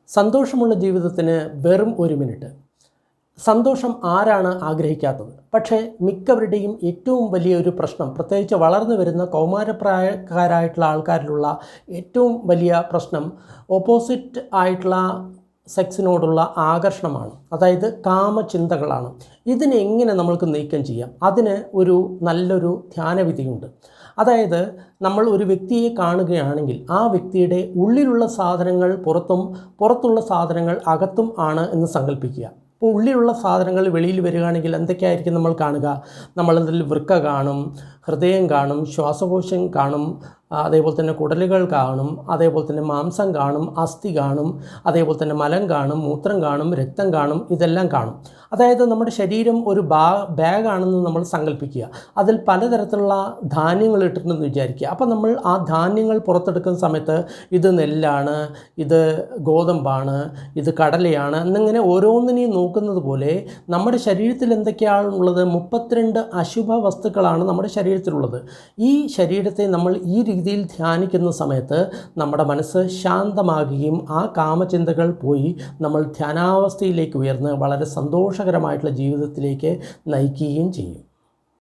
സന്തോഷമുള്ള ജീവിതത്തിന് വെറും 1 മിനിറ്റ്. സന്തോഷം ആരാണ് ആഗ്രഹിക്കാത്തത്? പക്ഷേ മിക്കവരുടെയും ഏറ്റവും വലിയൊരു പ്രശ്നം, പ്രത്യേകിച്ച് വളർന്നു വരുന്ന കൗമാരപ്രായക്കാരായിട്ടുള്ള ആൾക്കാരിലുള്ള ഏറ്റവും വലിയ പ്രശ്നം ഓപ്പോസിറ്റ് ആയിട്ടുള്ള സെക്സിനോടുള്ള ആകർഷണമാണ്. അതായത് കാമചിന്തകളാണ്. ഇതിനെ എങ്ങനെ നമ്മൾക്ക് നീക്കം ചെയ്യാം? അതിന് ഒരു നല്ലൊരു ധ്യാനവിധിയുണ്ട്. അതായത് നമ്മൾ ഒരു വ്യക്തിയെ കാണുകയാണെങ്കിൽ ആ വ്യക്തിയുടെ ഉള്ളിലുള്ള സാധനങ്ങൾ പുറത്തും പുറത്തുള്ള സാധനങ്ങൾ അകത്തും ആണ് എന്ന് സങ്കല്പിക്കുക. അപ്പോൾ ഉള്ളിലുള്ള സാധനങ്ങൾ വെളിയിൽ വരികയാണെങ്കിൽ എന്തൊക്കെയായിരിക്കും നമ്മൾ കാണുക? നമ്മളതിൽ വൃക്ക കാണും, ഹൃദയം കാണും, ശ്വാസകോശം കാണും, അതേപോലെ തന്നെ കുടലുകൾ കാണും, അതേപോലെ തന്നെ മാംസം കാണും, അസ്ഥി കാണും, അതേപോലെ തന്നെ മലം കാണും, മൂത്രം കാണും, രക്തം കാണും, ഇതെല്ലാം കാണും. അതായത് നമ്മുടെ ശരീരം ഒരു ബാഗാണെന്ന് നമ്മൾ സങ്കല്പിക്കുക. അതിൽ പലതരത്തിലുള്ള ധാന്യങ്ങൾ ഇട്ടിട്ടുണ്ടെന്ന് വിചാരിക്കുക. അപ്പോൾ നമ്മൾ ആ ധാന്യങ്ങൾ പുറത്തെടുക്കുന്ന സമയത്ത് ഇത് നെല്ലാണ്, ഇത് ഗോതമ്പാണ്, ഇത് കടലയാണ് എന്നിങ്ങനെ ഓരോന്നിനെയും നോക്കുന്നത് പോലെ നമ്മുടെ ശരീരത്തിൽ എന്തൊക്കെയാണുള്ളത്? 32 അശുഭ വസ്തുക്കളാണ് നമ്മുടെ ശരീരത്തിലുള്ളത്. ഈ ശരീരത്തെ നമ്മൾ ഈ രീതിയിൽ ധ്യാനിക്കുന്ന സമയത്ത് നമ്മുടെ മനസ്സ് ശാന്തമാകുകയും ആ കാമചിന്തകൾ പോയി നമ്മൾ ധ്യാനാവസ്ഥയിലേക്ക് ഉയർന്ന് വളരെ സന്തോഷകരമായിട്ടുള്ള ജീവിതത്തിലേക്ക് നയിക്കുകയും ചെയ്യും.